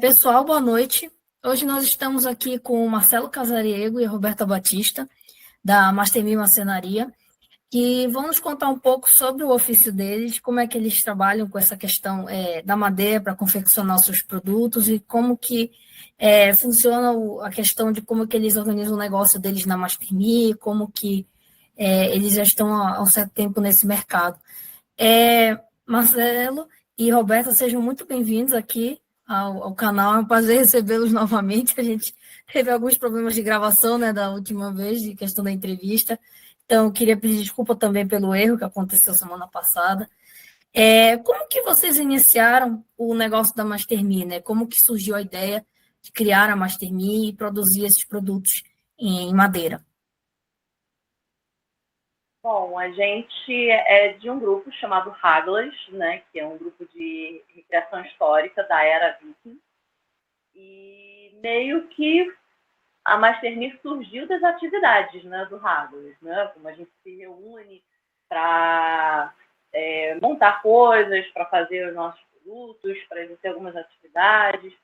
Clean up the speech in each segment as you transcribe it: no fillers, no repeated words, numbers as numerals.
Pessoal, boa noite. Hoje nós estamos aqui com o Marcelo Casariego e a Roberta Batista, da Mastermi Marcenaria, que vão nos contar um pouco sobre o ofício deles, como é que eles trabalham com essa questão da madeira para confeccionar os seus produtos e como que funciona a questão de como que eles organizam o negócio deles na Mastermi, como que eles já estão há um certo tempo nesse mercado. Marcelo e Roberta, sejam muito bem-vindos aqui ao canal. É um prazer recebê-los novamente. A gente teve alguns problemas de gravação, né, da última vez, de questão da entrevista. Então, queria pedir desculpa também pelo erro que aconteceu semana passada. Como que vocês iniciaram o negócio da Mastermi, né? Como que surgiu a ideia de criar a Mastermi e produzir esses produtos em madeira? Bom, a gente é de um grupo chamado Haglas, né, que é um grupo de recreação histórica da era Viking. E meio que a Mastermi surgiu das atividades, né, do Haglas, né, como a gente se reúne para montar coisas, para fazer os nossos produtos, para exercer algumas atividades,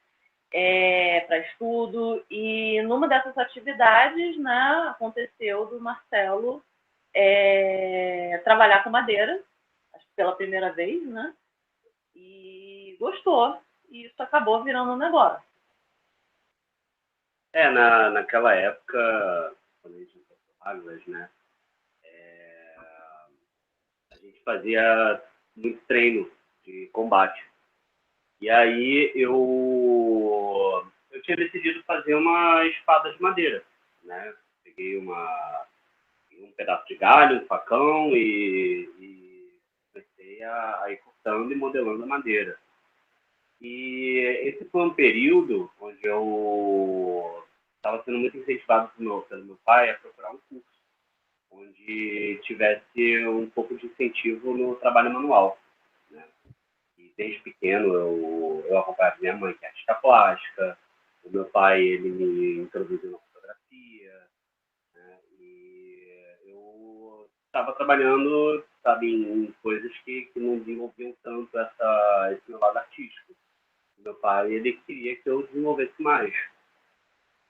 para estudo. E numa dessas atividades, né, aconteceu do Marcelo trabalhar com madeira, acho que pela primeira vez, né? E gostou. E isso acabou virando um negócio. Naquela época, quando a gente foi Águilas, né? A gente fazia muito treino de combate. E aí eu tinha decidido fazer uma espada de madeira, né? Peguei um pedaço de galho, um facão e comecei a ir cortando e modelando a madeira. E esse foi um período onde eu estava sendo muito incentivado pelo meu pai a procurar um curso onde tivesse um pouco de incentivo no trabalho manual, né? E desde pequeno eu acompanhava minha mãe, que é artista plástica, o meu pai ele me introduziu na fotografia, né? E eu estava trabalhando, sabe, em coisas que não desenvolviam tanto esse meu lado artístico. Meu pai, ele queria que eu desenvolvesse mais.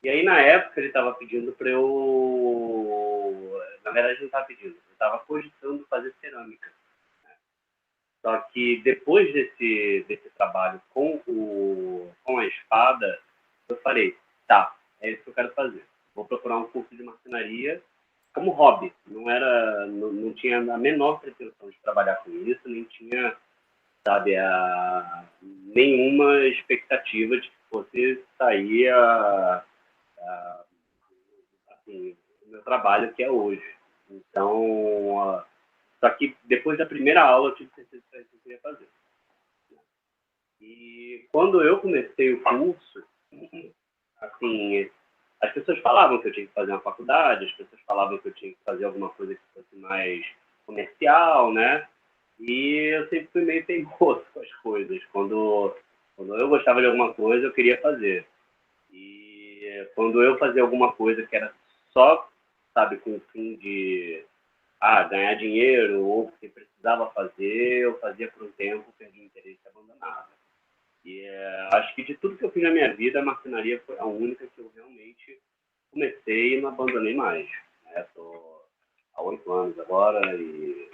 E aí, na época, ele estava pedindo para eu... Na verdade, não estava pedindo. Eu estava cogitando fazer cerâmica. Né? Só que depois desse trabalho com a espada, eu falei, tá, é isso que eu quero fazer. Vou procurar um curso de marcenaria como hobby. Não tinha a menor pretensão de trabalhar com isso, nem tinha, sabe, nenhuma expectativa de que fosse sair assim, o meu trabalho que é hoje. Então, só que depois da primeira aula eu tive certeza que eu queria fazer. E quando eu comecei o curso, assim, as pessoas falavam que eu tinha que fazer uma faculdade, as pessoas falavam que eu tinha que fazer alguma coisa que fosse mais comercial, né? E eu sempre fui meio teimoso com as coisas. Quando eu gostava de alguma coisa, eu queria fazer. E quando eu fazia alguma coisa que era só, sabe, com o fim de ganhar dinheiro ou porque precisava fazer, eu fazia por um tempo, perdi o interesse e abandonava. E acho que de tudo que eu fiz na minha vida, a marcenaria foi a única que eu realmente comecei e não abandonei mais. Estou há 8 anos agora e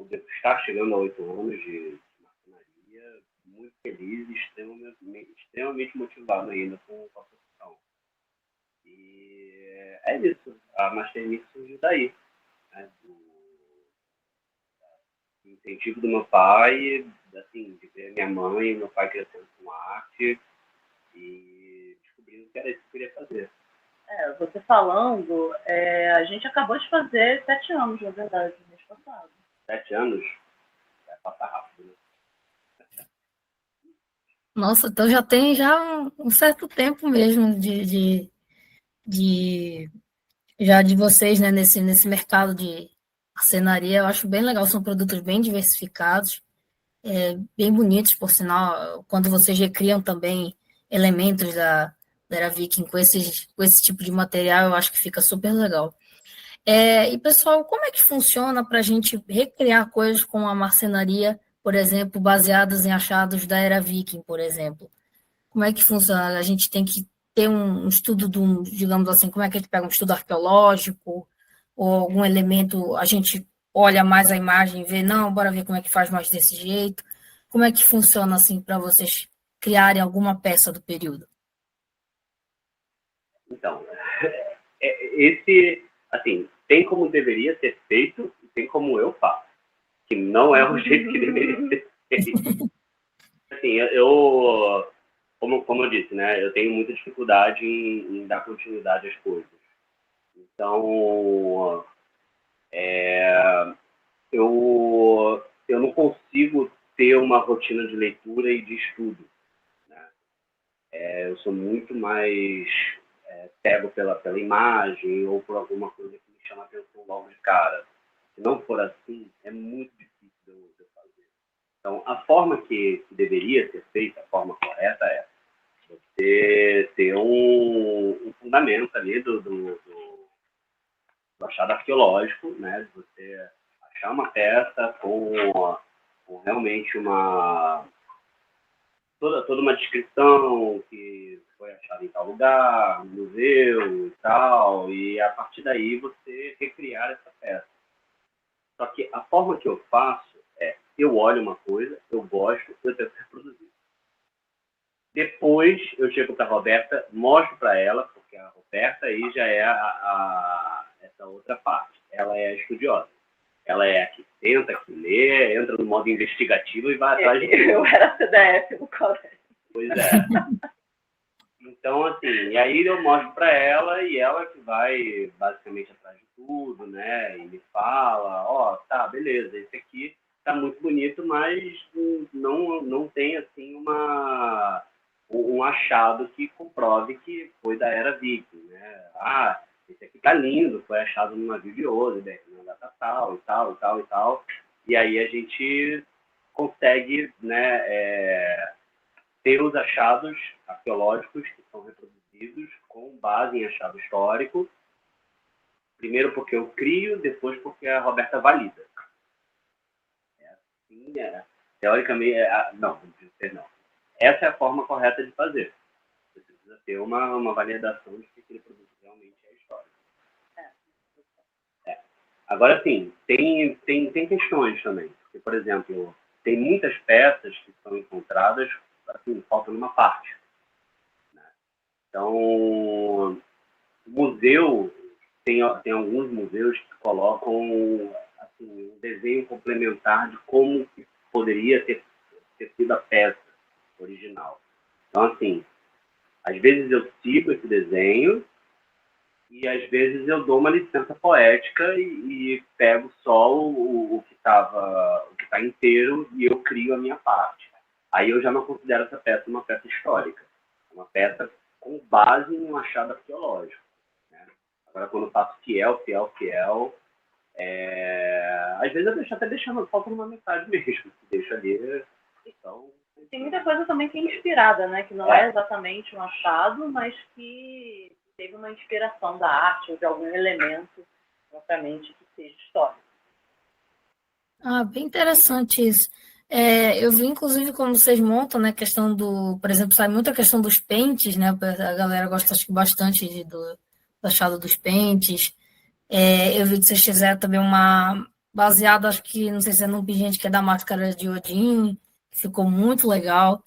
devo estar chegando a 8 anos de marcenaria, muito feliz e extremamente motivado ainda com a profissão. E é isso, a Mastermi surgiu daí, né? Do incentivo do meu pai, assim, de ver minha mãe e meu pai crescendo com arte e descobrindo que era isso que eu queria fazer. Você falando, a gente acabou de fazer 7 anos, na verdade, no mês passado. 7 anos? Vai passar rápido, né? Nossa, então já tem um certo tempo mesmo já de vocês, né, nesse mercado de marcenaria. Eu acho bem legal, são produtos bem diversificados, bem bonitos, por sinal, quando vocês recriam também elementos da Era Viking com esse tipo de material, eu acho que fica super legal. E, pessoal, como é que funciona para a gente recriar coisas com a marcenaria por exemplo, baseadas em achados da era Viking, por exemplo. Como é que funciona? A gente tem que ter um estudo digamos assim, como é que a gente pega um estudo arqueológico ou algum elemento, a gente olha mais a imagem e vê, não, bora ver como é que faz mais desse jeito. Como é que funciona assim para vocês criarem alguma peça do período? Então, esse, assim, tem como deveria ser feito e tem como eu faço, que não é o jeito que deveria ser feito. Assim, como eu disse, né, eu tenho muita dificuldade em dar continuidade às coisas. Então, eu não consigo ter uma rotina de leitura e de estudo, né? Eu sou muito mais pego pela imagem ou por alguma coisa que me chama a atenção logo de cara. Se não for assim, é muito difícil de eu fazer. Então, a forma que deveria ser feita, a forma correta é você ter um fundamento ali do achado arqueológico, né? De você achar uma peça com realmente toda uma descrição que foi achada em tal lugar, no museu e tal, e a partir daí você recriar essa peça. Só que a forma que eu faço é, eu olho uma coisa, eu gosto, eu tento reproduzir. Depois eu chego para a Roberta, mostro para ela, porque a Roberta aí já é essa outra parte. Ela é a estudiosa. Ela é a que tenta, que lê, entra no modo investigativo e vai atrás de tudo. Eu era CDF no colégio. Pois é. Então, assim, e aí eu mostro para ela e ela que vai basicamente atrás de tudo, né? E me fala, ó, tá, beleza, esse aqui tá muito bonito, mas não tem, assim, um achado que comprove que foi da era Viking, né? Ah, esse aqui tá lindo, foi achado num navio de Oseberg, na data tal, e tal, e tal, e tal. E aí a gente consegue, né, ter os achados arqueológicos que são reproduzidos com base em achado histórico. Primeiro porque eu crio, depois porque a Roberta valida. Assim, teoricamente, não. Essa é a forma correta de fazer. Você precisa ter uma validação de que aquele produto realmente é histórico. Agora, sim, tem questões também. Porque, por exemplo, tem muitas peças que são encontradas, assim, faltando uma parte. Né? Então, museu, tem alguns museus que colocam assim, um desenho complementar de como poderia ter sido a peça original. Então, assim, às vezes eu sigo esse desenho e às vezes eu dou uma licença poética e pego só o que está inteiro e eu crio a minha parte. Aí eu já não considero essa peça uma peça histórica, uma peça com base em um achado arqueológico. Né? Agora, quando eu faço fiel, às vezes eu até deixando, falta uma metade mesmo, deixo ali. Então, tem muita coisa também que é inspirada, né? Que não é exatamente um achado, mas que teve uma inspiração da arte ou de algum elemento propriamente que seja histórico. Ah, bem interessante isso. Eu vi, inclusive, como vocês montam, né, questão por exemplo, sai muita questão dos pentes, né, a galera gosta acho que bastante do achado dos pentes. Eu vi que vocês fizeram também baseado, acho que, não sei se é no pingente, que é da máscara de Odin, que ficou muito legal.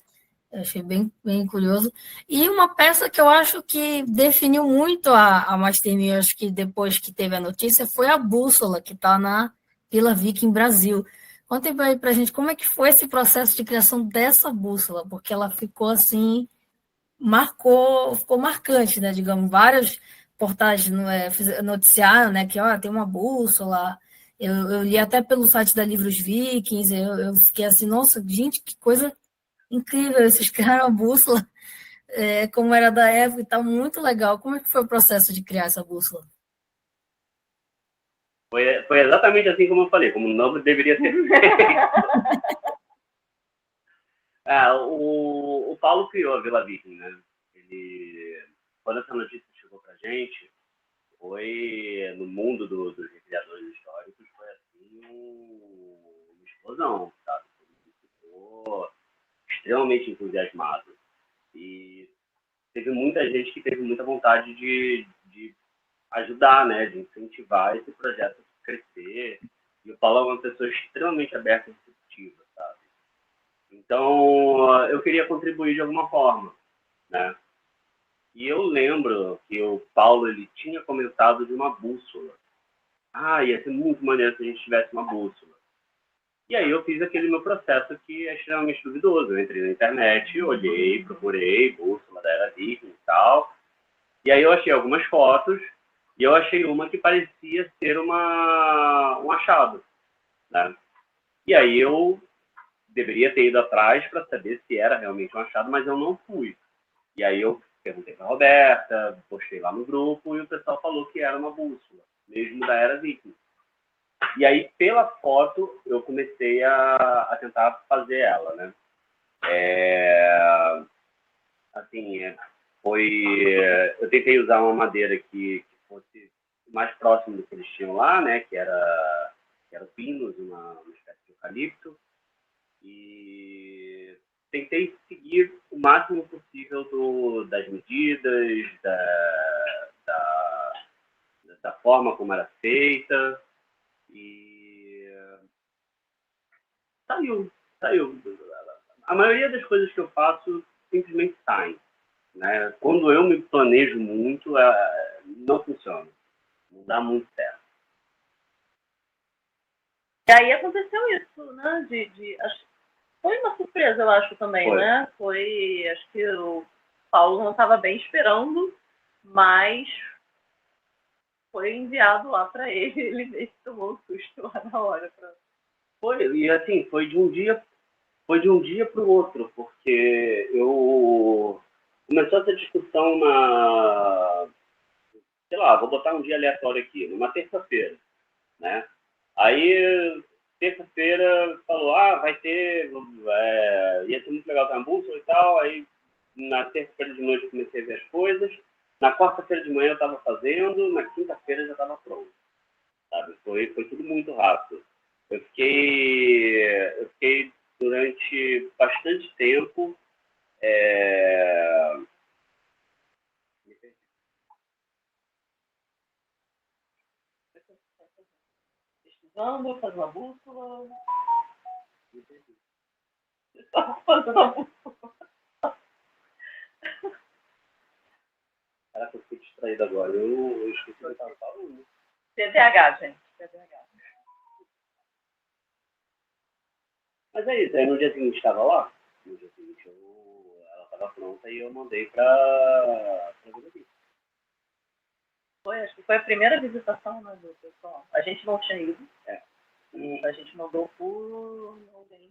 Eu achei bem, bem curioso. E uma peça que eu acho que definiu muito a Master Me, acho que depois que teve a notícia, foi a bússola, que está na Vila Viking Brasil. Conta aí pra gente como é que foi esse processo de criação dessa bússola, porque ela ficou assim, ficou marcante, né? Digamos, vários portais noticiaram, né, que ó, tem uma bússola. Eu li até pelo site da Livros Vikings, eu fiquei assim, nossa, gente, que coisa incrível, esses criaram a bússola, como era da época e tal, muito legal. Como é que foi o processo de criar essa bússola? foi exatamente assim como eu falei, como o nome deveria ser feito. O Paulo criou a Vila Viking, né? Quando essa notícia chegou pra gente, foi no mundo dos criadores históricos, foi assim uma explosão, sabe? ficou extremamente entusiasmado. E teve muita gente que teve muita vontade de ajudar, né, de incentivar esse projeto a crescer. E o Paulo é uma pessoa extremamente aberta e receptiva, sabe? Então, eu queria contribuir de alguma forma, né? E eu lembro que o Paulo, ele tinha comentado de uma bússola. Ia ser muito maneiro se a gente tivesse uma bússola. E aí eu fiz aquele meu processo que é extremamente duvidoso. Eu entrei na internet, olhei, procurei bússola da Era Viking e tal. E aí eu achei algumas fotos e eu achei uma que parecia ser um achado, né? E aí eu deveria ter ido atrás para saber se era realmente um achado, mas eu não fui. E aí eu perguntei para a Roberta, postei lá no grupo e o pessoal falou que era uma bússola, mesmo da Era Viking. E aí, pela foto, eu comecei a tentar fazer ela, né? Eu tentei usar uma madeira que fosse mais próximo do que eles tinham lá, né? Que era o pinus, uma espécie de eucalipto. E tentei seguir o máximo possível das medidas, da forma como era feita. E saiu. A maioria das coisas que eu faço simplesmente saem, né? Quando eu me planejo muito, não funciona. Não dá muito certo. E aí aconteceu isso, né? Foi uma surpresa, eu acho, também, Foi. né? Acho que o Paulo não estava bem esperando, mas foi enviado lá para ele. Ele mesmo tomou um susto lá na hora. Foi, e assim, foi de um dia para o outro, porque começou essa discussão sei lá, vou botar um dia aleatório aqui, numa terça-feira, né? Aí, terça-feira, falou, vai ter, ia ser muito legal ter uma bússola e tal, aí na terça-feira de noite eu comecei a ver as coisas, na quarta-feira de manhã eu estava fazendo, na quinta-feira já estava pronto, sabe? Foi tudo muito rápido. Eu fiquei durante bastante tempo pesquisando, fazendo uma bússola. Fazendo uma bússola. Caraca, eu fiquei distraído agora. Eu esqueci o que eu estava falando. TDAH, gente. TDAH. Mas é isso, aí no dia seguinte estava lá. No dia seguinte ela estava pronta e eu mandei para Acho que foi a primeira visitação, né, do pessoal. A gente não tinha ido. A gente mandou por alguém.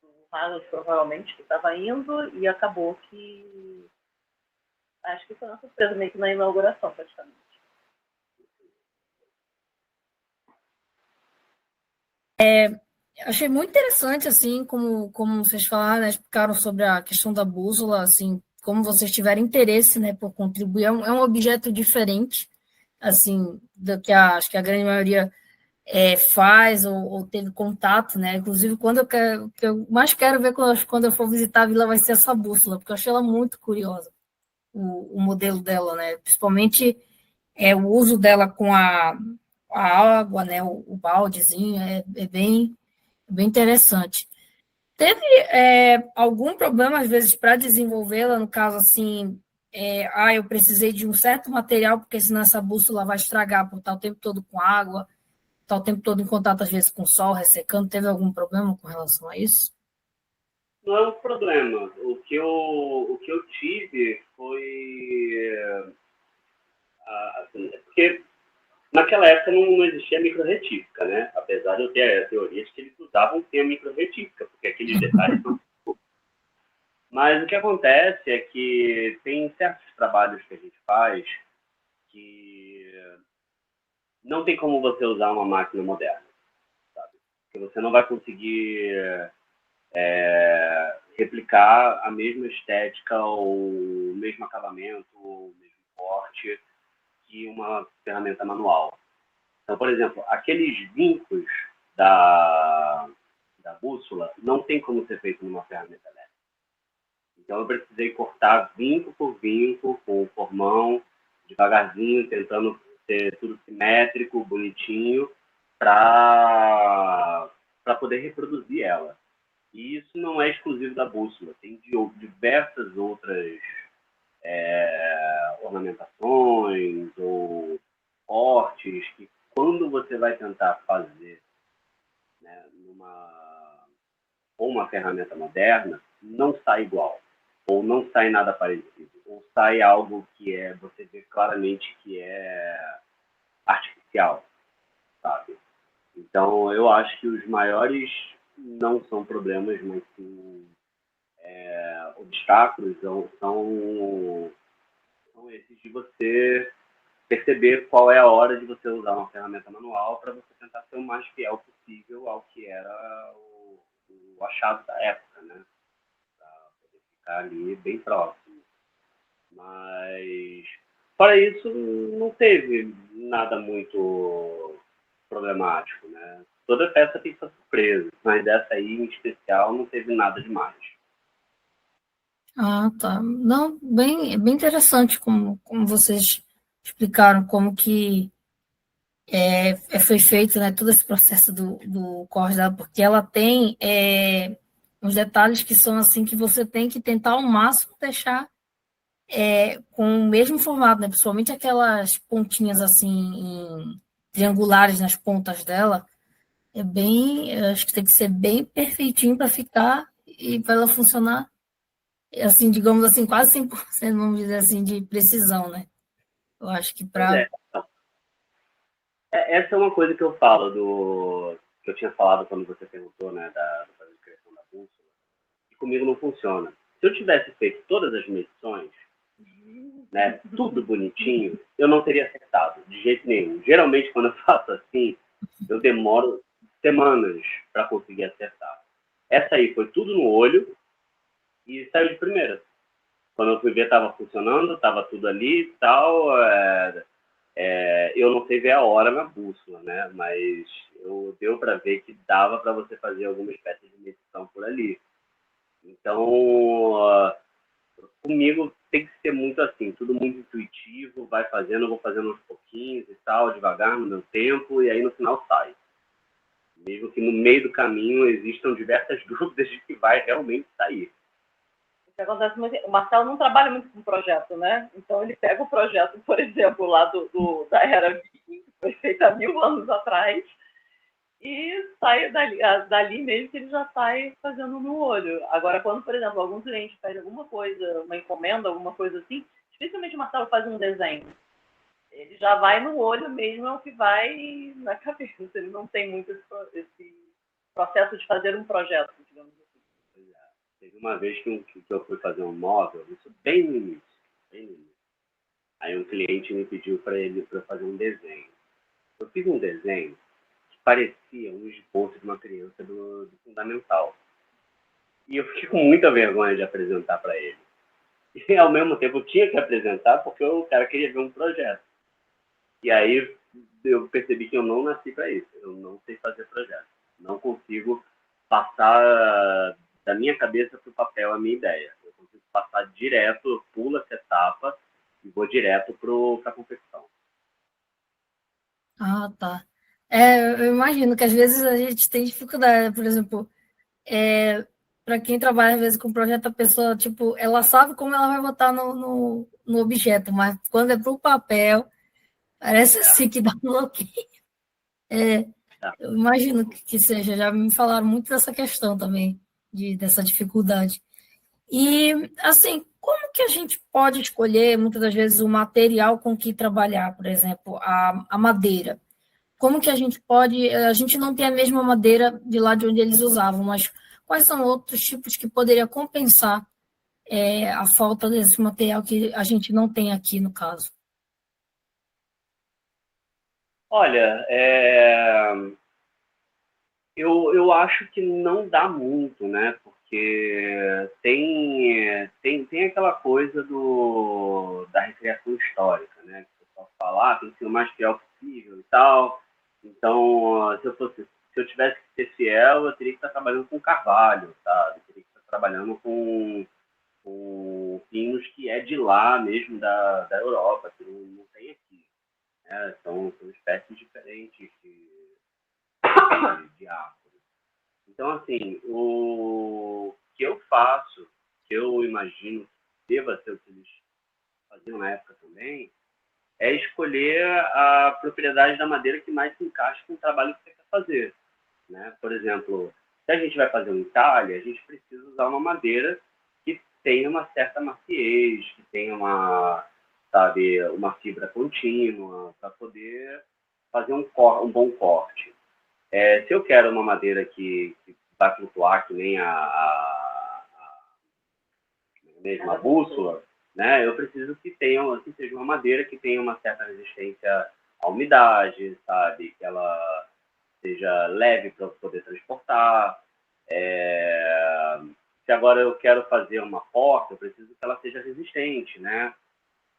O Carlos, provavelmente, que estava indo, e acabou que... Acho que foi uma surpresa, meio que na inauguração, praticamente. Achei muito interessante, assim, como vocês falaram, né, explicaram sobre a questão da bússola, assim, como vocês tiveram interesse, né, por contribuir. É um objeto diferente, assim, do que acho que a grande maioria faz ou teve contato, né? Inclusive, o que eu mais quero ver quando eu for visitar a vila vai ser essa bússola, porque eu achei ela muito curiosa, o modelo dela, né? Principalmente o uso dela com a água, né? O baldezinho, é bem interessante. Teve algum problema, às vezes, para desenvolvê-la, no caso, assim, eu precisei de um certo material, porque senão essa bússola vai estragar por estar o tempo todo com água, estar o tempo todo em contato, às vezes, com o sol, ressecando. Teve algum problema com relação a isso? Não é um problema. O que eu tive foi... assim, porque naquela época não existia micro-retífica, né? Apesar de eu ter a teoria de que eles usavam ter a micro-retífica, porque aqueles detalhes são... Mas o que acontece é que tem certos trabalhos que a gente faz que não tem como você usar uma máquina moderna, sabe? Porque você não vai conseguir replicar a mesma estética, ou o mesmo acabamento, ou o mesmo corte que uma ferramenta manual. Então, por exemplo, aqueles vincos da bússola não tem como ser feito numa ferramenta elétrica. Então, eu precisei cortar vinco por vinco, com o formão, devagarzinho, tentando ter tudo simétrico, bonitinho, para poder reproduzir ela. E isso não é exclusivo da bússola. Tem diversas outras ornamentações ou cortes que, quando você vai tentar fazer, né, uma ferramenta moderna, não sai igual, ou não sai nada parecido, ou sai algo que você vê claramente que é artificial, sabe? Então, eu acho que os maiores não são problemas, mas sim obstáculos, são esses de você perceber qual é a hora de você usar uma ferramenta manual para você tentar ser o mais fiel possível ao que era o achado da época, né? Para poder ficar ali bem próximo. Mas, fora isso, não teve nada muito problemático, né? Toda peça tem sua surpresa, mas dessa aí, em especial, não teve nada demais. Ah, tá. Não, bem interessante como vocês explicaram como que foi feito, né, todo esse processo do corte dela, porque ela tem uns detalhes que são assim que você tem que tentar ao máximo deixar com o mesmo formato, né? Principalmente aquelas pontinhas assim triangulares nas pontas dela, eu acho que tem que ser bem perfeitinho para ficar e para ela funcionar assim, digamos assim, quase 100%, vamos dizer assim, de precisão, né? Eu acho que Pois para... essa é uma coisa que eu falo que eu tinha falado quando você perguntou, né, do processo de criação da bússola, que comigo não funciona. Se eu tivesse feito todas as medições, né, tudo bonitinho, eu não teria acertado, de jeito nenhum. Geralmente, quando eu faço assim, eu demoro semanas para conseguir acertar. Essa aí foi tudo no olho e saiu de primeira. Quando eu fui ver, estava funcionando, estava tudo ali e tal. Eu não sei ver a hora na bússola, né? Mas deu para ver que dava para você fazer alguma espécie de medição por ali. Então, comigo tem que ser muito assim, tudo muito intuitivo, vai fazendo, eu vou fazendo aos pouquinhos e tal, devagar, no meu tempo, e aí no final sai. Mesmo que no meio do caminho existam diversas dúvidas de que vai realmente sair. O que acontece muito, o Marcelo não trabalha muito com projeto, né? Então ele pega o projeto, por exemplo, lá da Era Viking, que foi feita há 1000 anos atrás, e sai dali mesmo que ele já sai fazendo no olho. Agora, quando, por exemplo, algum cliente pede alguma coisa, uma encomenda, alguma coisa assim, dificilmente o Marcelo faz um desenho. Ele já vai no olho mesmo, é o que vai na cabeça. Ele não tem muito esse processo de fazer um projeto, digamos assim. Teve uma vez que eu fui fazer um móvel, isso bem no início, bem no início. Aí um cliente me pediu para eu fazer um desenho. Eu fiz um desenho que parecia um esboço de uma criança do fundamental. E eu fiquei com muita vergonha de apresentar para ele. E ao mesmo tempo eu tinha que apresentar porque o cara queria ver um projeto. E aí eu percebi que eu não nasci para isso. Eu não sei fazer projeto. Não consigo passar da minha cabeça para o papel a minha ideia. Eu consigo passar direto, eu pulo essa etapa e vou direto para a confecção. Ah, tá. Eu imagino que às vezes a gente tem dificuldade, por exemplo, para quem trabalha às vezes com projeto, a pessoa, tipo, ela sabe como ela vai botar no objeto, mas quando é para o papel, parece assim que dá um bloqueio. Eu imagino que seja, já me falaram muito dessa questão também, dessa dificuldade. E, assim, como que a gente pode escolher, muitas das vezes, o material com que trabalhar, por exemplo, a madeira? Como que a gente pode... A gente não tem a mesma madeira de lá de onde eles usavam, mas quais são outros tipos que poderia compensar a falta desse material que a gente não tem aqui, no caso? Olha, eu acho que não dá muito, né? Porque tem aquela coisa da recriação histórica, né? Que o pessoal fala, tem que ser o mais fiel possível e tal. Então, se eu tivesse que ser fiel, eu teria que estar trabalhando com carvalho, sabe? Eu teria que estar trabalhando com pinos que é de lá mesmo, da Europa, que não tem aqui. Né? São espécies diferentes de árvores. Então, assim, o que eu faço, que eu imagino que deva ser o que eles faziam na época também, é escolher a propriedade da madeira que mais se encaixa com o trabalho que você quer fazer. Né? Por exemplo, se a gente vai fazer um entalhe, a gente precisa usar uma madeira que tenha uma certa maciez, que tenha uma fibra contínua, para poder fazer um bom corte. Se eu quero uma madeira que vai flutuar, que nem a mesma bússola, né? Eu preciso que seja uma madeira que tenha uma certa resistência à umidade, sabe? Que ela seja leve para poder transportar. Se agora eu quero fazer uma porta, eu preciso que ela seja resistente, né?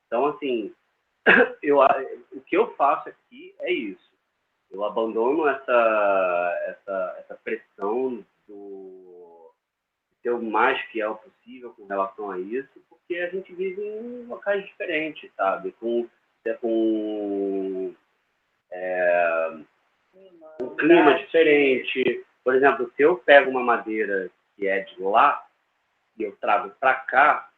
Então, assim, o que eu faço aqui é isso. Eu abandono essa pressão do ser o mais fiel possível com relação a isso, porque a gente vive em locais diferentes, sabe? Com um clima diferente. Por exemplo, se eu pego uma madeira que é de lá e eu trago para cá,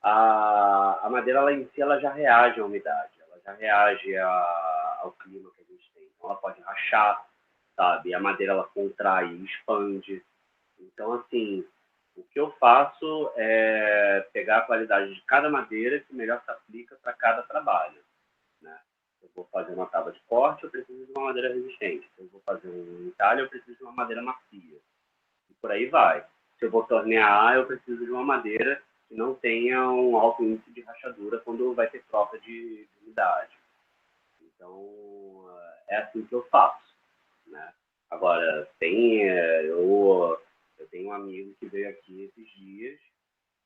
a madeira ela em si ela já reage à umidade, ela já reage ao clima que a gente tem. Então ela pode rachar, sabe? A madeira ela contrai e expande. Então, assim, o que eu faço é pegar a qualidade de cada madeira que melhor se aplica para cada trabalho. Né? Se eu vou fazer uma tábua de corte, eu preciso de uma madeira resistente. Se eu vou fazer um entalhe, eu preciso de uma madeira macia. E por aí vai. Se eu vou tornear, eu preciso de uma madeira que não tenha um alto índice de rachadura quando vai ter troca de umidade. Então, é assim que eu faço. Né? Agora, eu tenho um amigo que veio aqui esses dias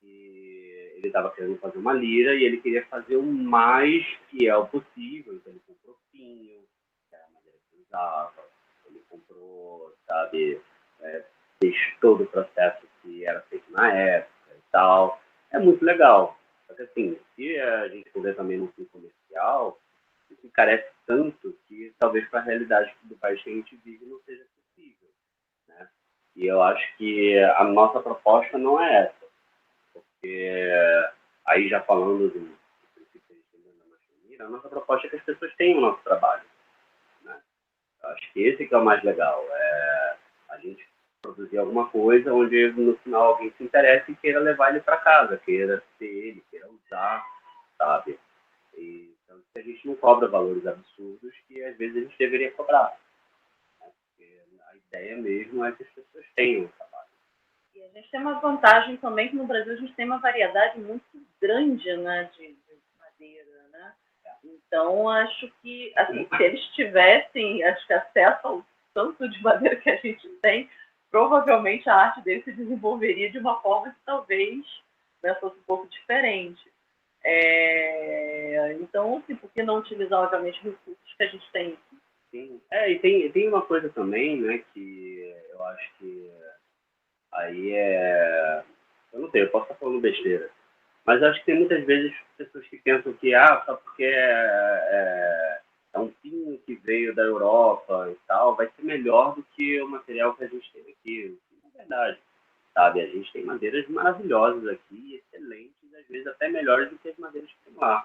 e ele estava querendo fazer uma lira e ele queria fazer o mais fiel possível. Então, ele comprou pinho, que era a madeira que ele usava. Ele comprou, sabe, fez todo o processo que era feito na época e tal. É muito legal. Só que, assim, se a gente puder também no fim comercial, isso encarece tanto que talvez para a realidade do país que a gente vive não seja possível. Né? E eu acho que a nossa proposta não é essa. Porque aí já falando do princípio da maçonaria, a nossa proposta é que as pessoas tenham o nosso trabalho. Né? Eu acho que esse que é o mais legal. A gente produzir alguma coisa onde no final alguém se interesse e queira levar ele para casa, queira ter ele, queira usar, sabe? Então, a gente não cobra valores absurdos que às vezes a gente deveria cobrar. Né? Porque a ideia mesmo é que as pessoas tenham o trabalho. E a gente tem uma vantagem também que no Brasil a gente tem uma variedade muito grande, né, de madeira, né? Então, acho que assim, se eles tivessem acesso ao tanto de madeira que a gente tem, provavelmente a arte dele se desenvolveria de uma forma que talvez, né, fosse um pouco diferente. Então, assim, por que não utilizar, obviamente, os recursos que a gente tem aqui? Sim. E tem uma coisa também, né, que eu acho que aí eu não sei, eu posso estar falando besteira, mas acho que tem muitas vezes pessoas que pensam que só porque é um pinho que veio da Europa e tal, vai ser melhor do que o material que a gente tem aqui. Na verdade, sabe, a gente tem madeiras maravilhosas aqui, excelentes, às vezes até melhores do que as madeiras que tem lá.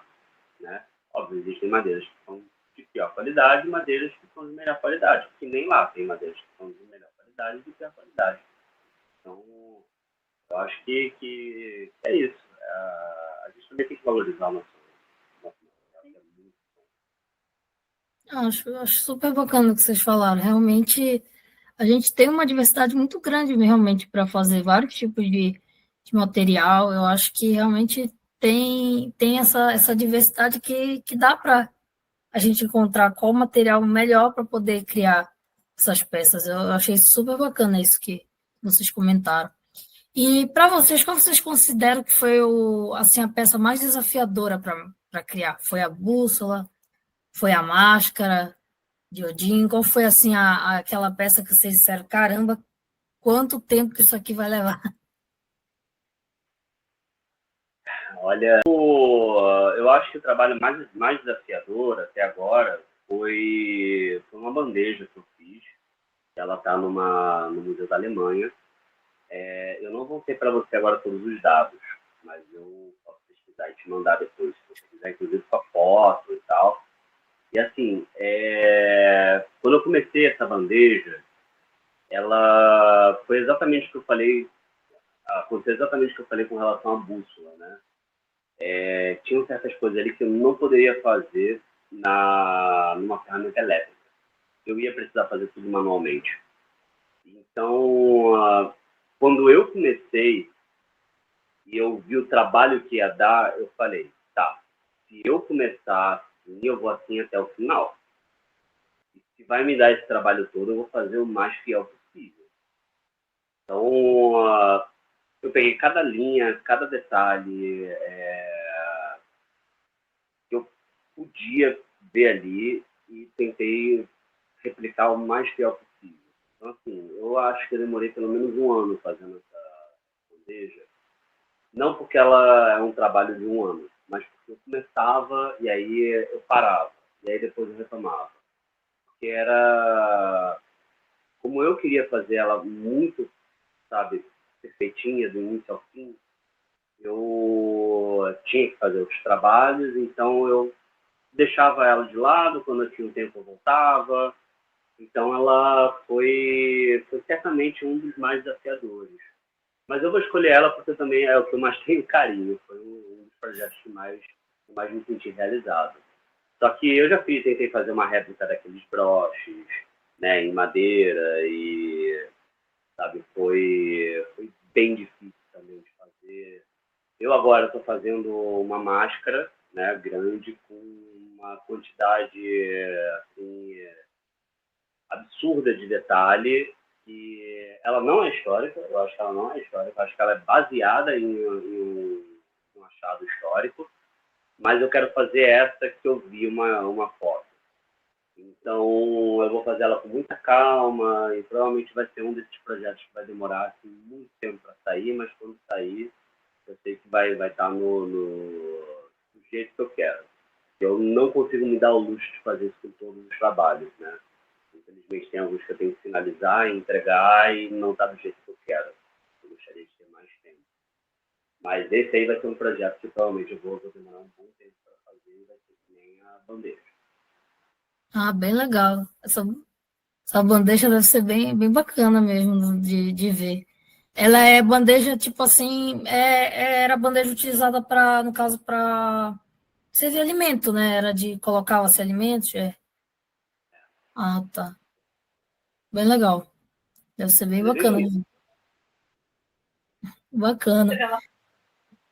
Né? Óbvio, existem madeiras que são de pior qualidade e madeiras que são de melhor qualidade, porque nem lá tem madeiras que são de melhor qualidade e de pior qualidade. Então, eu acho que é isso. A gente também tem que valorizar o nosso material, que é muito bom. Acho super bacana o que vocês falaram. Realmente, a gente tem uma diversidade muito grande, realmente, para fazer vários tipos de material. Eu acho que realmente tem essa diversidade que dá para a gente encontrar qual material melhor para poder criar essas peças. Eu achei super bacana isso que vocês comentaram. E para vocês, qual vocês consideram que foi assim, a peça mais desafiadora para criar? Foi a bússola? Foi a máscara? de Odin? Qual foi, assim, aquela peça que vocês disseram, caramba, quanto tempo que isso aqui vai levar? Olha, eu acho que o trabalho mais desafiador até agora foi uma bandeja que eu fiz. Ela está no Museu da Alemanha. Eu não vou ter para você agora todos os dados, mas eu posso pesquisar e te mandar depois, se você quiser, inclusive com a foto e tal. E assim, quando eu comecei essa bandeja, ela foi exatamente o que eu falei, aconteceu exatamente o que eu falei com relação à bússola, né? Tinham certas coisas ali que eu não poderia fazer numa ferramenta elétrica. Eu ia precisar fazer tudo manualmente. Então, quando eu comecei e eu vi o trabalho que ia dar, eu falei, tá, se eu começar assim, eu vou assim até o final. E se vai me dar esse trabalho todo, eu vou fazer o mais fiel possível. Então, eu peguei cada linha, cada detalhe que eu podia ver ali e tentei replicar o mais fiel possível. Então, assim, eu acho que eu demorei pelo menos um ano fazendo essa bandeja. Não porque ela é um trabalho de um ano, mas porque eu começava e aí eu parava. E aí depois eu retomava. Porque era... Como eu queria fazer ela muito, sabe, perfeitinha, do início ao fim, eu tinha que fazer os trabalhos, então eu deixava ela de lado, quando eu tinha um tempo eu voltava. Então ela foi certamente um dos mais desafiadores. Mas eu vou escolher ela porque também é o que eu mais tenho carinho. Foi um dos projetos que mais me senti realizado. Só que eu já tentei fazer uma réplica daqueles broches, né, em madeira e, sabe, foi bem difícil também de fazer. Eu agora estou fazendo uma máscara, né, grande, com uma quantidade assim, absurda de detalhe, que ela não é histórica, eu acho que ela não é histórica, eu acho que ela é baseada em um achado histórico, mas eu quero fazer essa que eu vi uma foto. Então eu vou fazer ela com muita calma e provavelmente vai ser um desses projetos que vai demorar assim, muito tempo para sair, mas quando sair eu sei que vai estar do jeito que eu quero. Eu não consigo me dar o luxo de fazer isso com todos os trabalhos, né? Infelizmente tem alguns que eu tenho que finalizar, entregar e não está do jeito que eu quero. Eu gostaria de ter mais tempo. Mas esse aí vai ser um projeto que provavelmente eu vou demorar um bom tempo para fazer e vai ser que nem a bandeja. Ah, bem legal. Essa bandeja deve ser bem, bem bacana mesmo de ver. Ela é bandeja, tipo assim, era bandeja utilizada para, no caso, para servir alimento, né? Era de colocava-se alimentos. É. Ah, tá. Bem legal. Deve ser bem Inclusive, bacana. Bacana.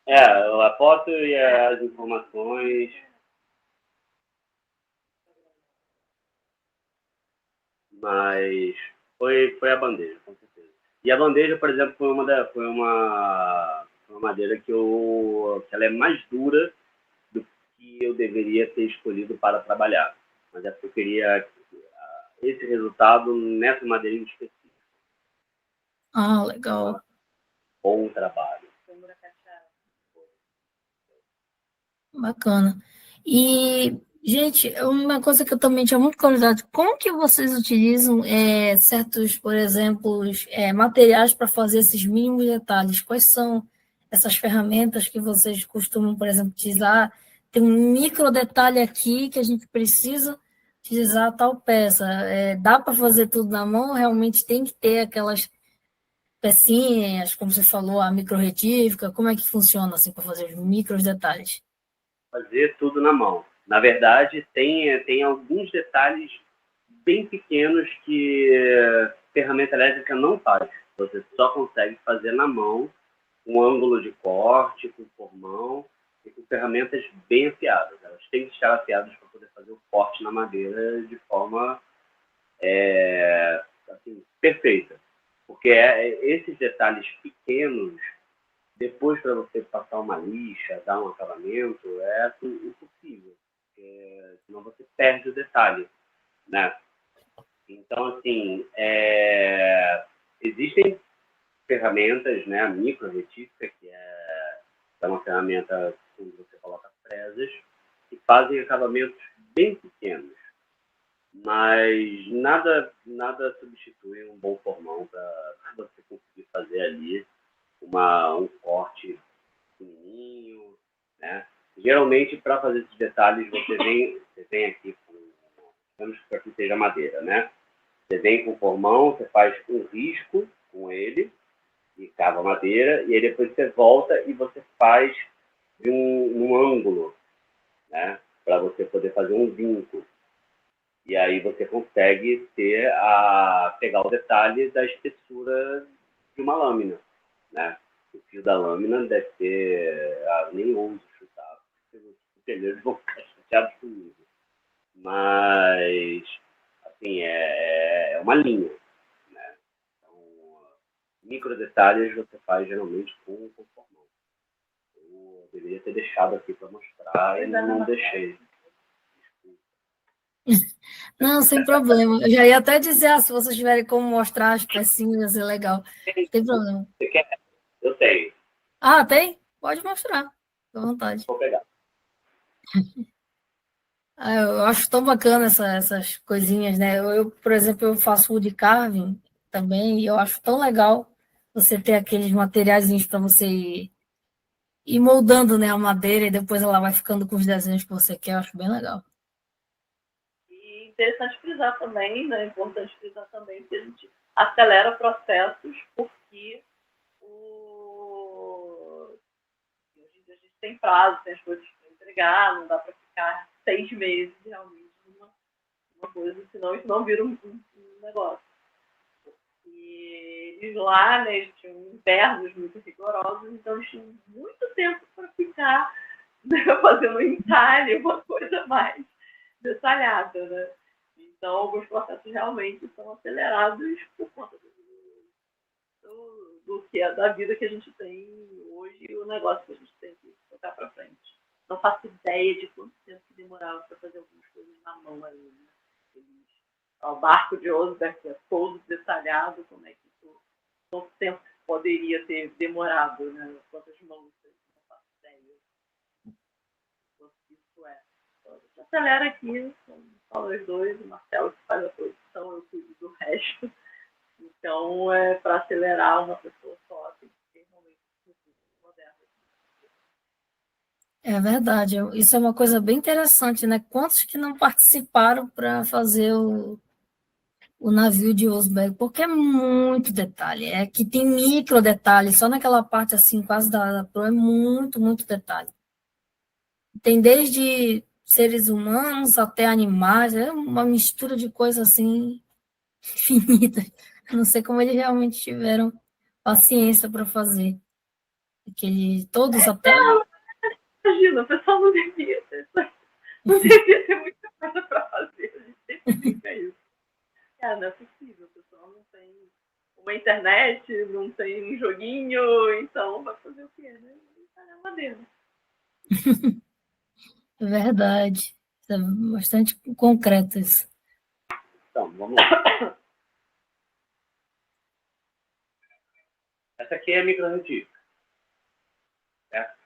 a foto e as informações, mas foi a bandeja, com certeza. E a bandeja, por exemplo, foi uma madeira que ela é mais dura do que eu deveria ter escolhido para trabalhar. Mas é porque eu queria esse resultado nessa madeira em específico. Ah, legal. Bom trabalho. Bacana. E, gente, uma coisa que eu também tinha muita curiosidade, como que vocês utilizam certos, por exemplo, materiais para fazer esses mínimos detalhes? Quais são essas ferramentas que vocês costumam, por exemplo, utilizar? Tem um micro detalhe aqui que a gente precisa utilizar tal peça. Dá para fazer tudo na mão? Realmente tem que ter aquelas pecinhas, como você falou, a micro retífica? Como é que funciona assim para fazer os micros detalhes? Fazer tudo na mão. Na verdade, tem alguns detalhes bem pequenos que ferramenta elétrica não faz. Você só consegue fazer na mão, com ângulo de corte, com formão e com ferramentas bem afiadas. Elas têm que estar afiadas para poder fazer o corte na madeira de forma assim, perfeita. Porque esses detalhes pequenos, depois para você passar uma lixa, dar um acabamento, é assim, impossível. Porque senão você perde o detalhe, né? Então, assim, existem ferramentas, né? A micro-retífica, que é uma ferramenta onde você coloca fresas, que fazem acabamentos bem pequenos. Mas nada substitui um bom formão para você conseguir fazer ali um corte pequenininho, né? Geralmente, para fazer esses detalhes, você vem aqui digamos que aqui seja madeira, né? Você vem com o formão, você faz um risco com ele, e cava madeira, e aí depois você volta e você faz num ângulo, né? Para você poder fazer um vinco. E aí você consegue pegar o detalhe da espessura de uma lâmina, né? O fio da lâmina deve ser... nem ouso chutar, porque os pedreiros vão ficar chateados comigo. Mas, assim, é uma linha, né? Então, micro detalhes você faz geralmente com o formão. Eu deveria ter deixado aqui para mostrar e não deixei. Não, sem problema. Eu já ia até dizer, se vocês tiverem como mostrar as pecinhas, é legal. Não tem problema. Você quer? Eu tenho. Ah, tem? Pode mostrar. Fica à vontade. Vou pegar. Eu acho tão bacana essas coisinhas, né? Por exemplo, eu faço wood carving também, e eu acho tão legal você ter aqueles materiais para você ir moldando, né, a madeira e depois ela vai ficando com os desenhos que você quer. Eu acho bem legal. E interessante frisar também, né? É importante frisar também que a gente acelera processos porque hoje em dia a gente tem prazo, tem as coisas para entregar, não dá para ficar 6 meses realmente numa coisa, senão isso não vira um negócio. E eles lá, né, eles tinham invernos muito rigorosos, então eles tinham muito tempo para ficar, né, fazendo um entalhe, uma coisa mais detalhada, né? Então, alguns processos realmente são acelerados por conta do que é da vida que a gente tem hoje e o negócio que a gente tem que tocar para frente. Não faço ideia de quanto tempo que demorava para fazer algumas coisas na mão ali, né? O barco de Osberg, que é todo detalhado, como é que quanto tempo poderia ter demorado, né? Quantas mãos, não faço ideia. Quanto isso é. Então, a gente acelera aqui, são só nós dois, o Marcelo que faz a produção, eu cuido do resto. Então, para acelerar uma pessoa só, tem que ter realmente recursos modernos. É verdade. Isso é uma coisa bem interessante, né? Quantos que não participaram para fazer o navio de Osberg? Porque é muito detalhe. É que tem micro detalhes, só naquela parte assim, quase da proa, é muito, muito detalhe. Tem desde seres humanos até animais, é uma mistura de coisas assim infinitas. Eu não sei como eles realmente tiveram paciência para fazer. Todos até. Imagina, o pessoal não devia ter muita coisa para fazer. A gente sempre fica isso. Não é possível, o pessoal não tem uma internet, não tem um joguinho, então vai fazer o quê, né? Vai na madeira. É verdade. É bastante concreto isso. Então, vamos lá. Essa aqui é a micro-retífica. Certo?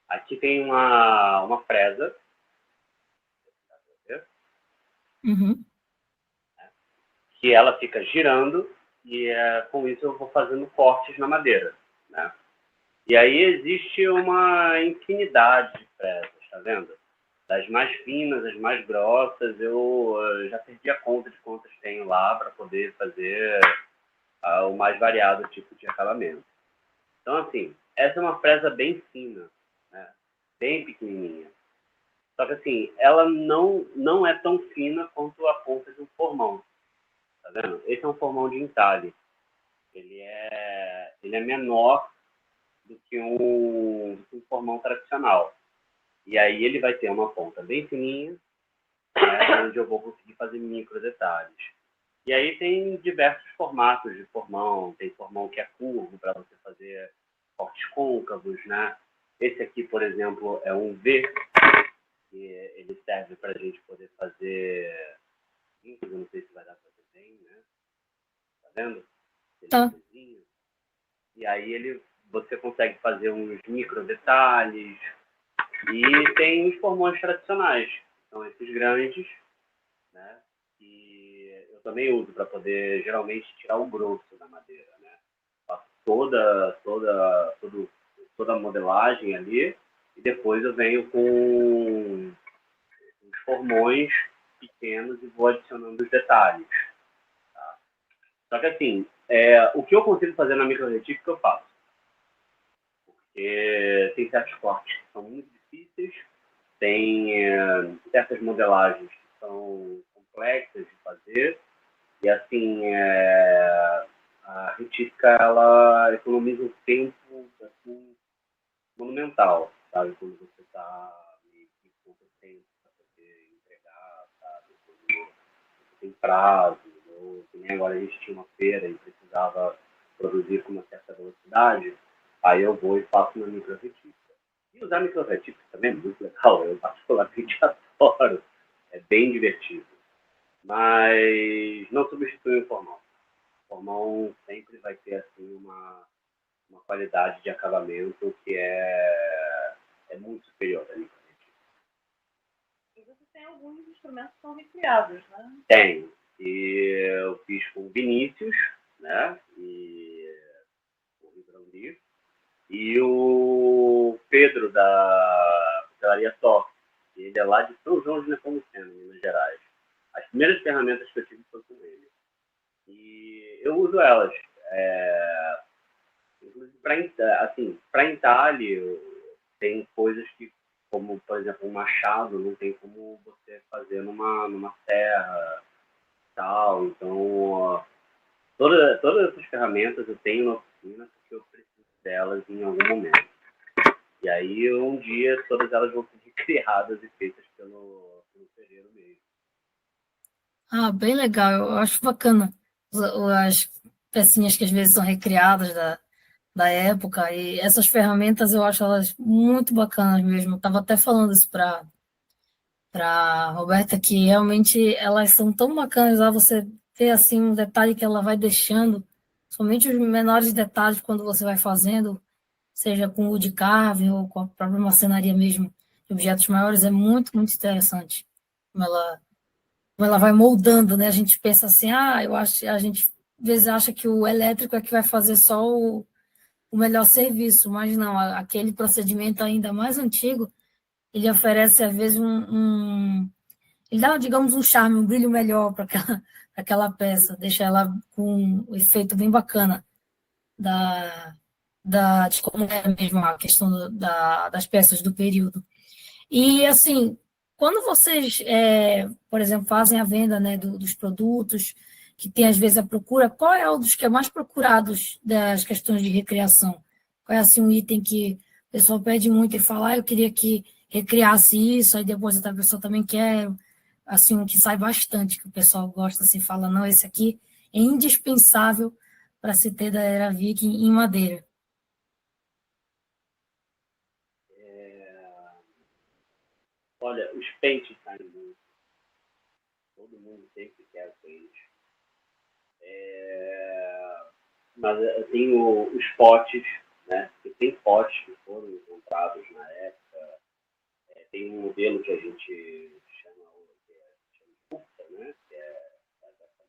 Aqui tem uma fresa. Uhum. Que ela fica girando e com isso eu vou fazendo cortes na madeira, né? E aí existe uma infinidade de fresas, tá vendo? Das mais finas, as mais grossas, eu já perdi a conta de quantas tenho lá para poder fazer o mais variado tipo de acabamento. Então, assim, essa é uma fresa bem fina, né? Bem pequenininha. Só que, assim, ela não é tão fina quanto a ponta de um formão. Tá vendo? Esse é um formão de entalhe. Ele é menor do que um formão tradicional. E aí ele vai ter uma ponta bem fininha, né, onde eu vou conseguir fazer micro detalhes. E aí tem diversos formatos de formão. Tem formão que é curvo para você fazer cortes côncavos, né? Esse aqui, por exemplo, é um V, que ele serve para a gente poder fazer... Eu não sei se vai dar para ver tem, né? Tá vendo? Tá. E aí você consegue fazer uns micro detalhes. E tem os formões tradicionais, que são esses grandes, né? Que eu também uso para poder, geralmente, tirar o grosso da madeira, né? Faço toda a modelagem ali e depois eu venho com os formões pequenos e vou adicionando os detalhes. Tá? Só que assim, o que eu consigo fazer na microretífica eu faço. Porque tem certos cortes que são muito difíceis, tem certas modelagens que são complexas de fazer, e assim, a retífica ela economiza um tempo assim, monumental, sabe? Quando você está meio que com pouco tempo para poder entregar, sabe? Quando você tem prazo, ou que nem agora a gente tinha uma feira e precisava produzir com uma certa velocidade, aí eu vou e faço uma microretífica. E usar microretífica também é muito legal, eu particularmente adoro, é bem divertido. Mas não substitui o formal. O formal sempre vai ter assim, uma qualidade de acabamento que é muito superior da microretífica. E você tem alguns instrumentos que são recriados, né? Tem. E eu fiz com o Vinícius, né? E o Ribrandi. E o Pedro da Pastelaria Top. Ele é lá de São João de Nepomuceno, Minas Gerais. As primeiras ferramentas que eu tive foram com ele. E eu uso elas. Inclusive, para entalhe, tem coisas que, como, por exemplo, um machado, não tem como você fazer numa serra tal. Então, todas essas ferramentas eu tenho na oficina porque eu preciso delas em algum momento. E aí, um dia, todas elas vão ser criadas e feitas pelo ferreiro mesmo. Ah, bem legal. Eu acho bacana as pecinhas que às vezes são recriadas da época. E essas ferramentas eu acho elas muito bacanas mesmo. Eu estava até falando isso para Roberta, que realmente elas são tão bacanas lá você ter assim um detalhe que ela vai deixando, somente os menores detalhes quando você vai fazendo, seja com o wood carving ou com a própria marcenaria mesmo, de objetos maiores, é muito, muito interessante. Como ela vai moldando, né? A gente pensa assim, eu acho, a gente às vezes acha que o elétrico é que vai fazer só o melhor serviço, mas não, aquele procedimento ainda mais antigo, ele oferece às vezes ele dá, digamos, um charme, um brilho melhor para aquela peça, deixa ela com um efeito bem bacana da, de como é mesmo a questão das peças do período. E, assim, quando vocês, por exemplo, fazem a venda, né, dos produtos, que tem às vezes a procura, qual é um dos que é mais procurados das questões de recriação? Qual é, assim, um item que o pessoal pede muito e fala, eu queria que recriasse isso, aí depois outra pessoa também quer, assim, um que sai bastante, que o pessoal gosta, assim, fala, não, esse aqui é indispensável para se ter da era Viking em madeira. Olha, os pentes saem muito. Todo mundo sempre quer o pente. Mas tem os potes, né? E tem potes que foram encontrados na época. Tem um modelo que a gente chama de curta, né? Que é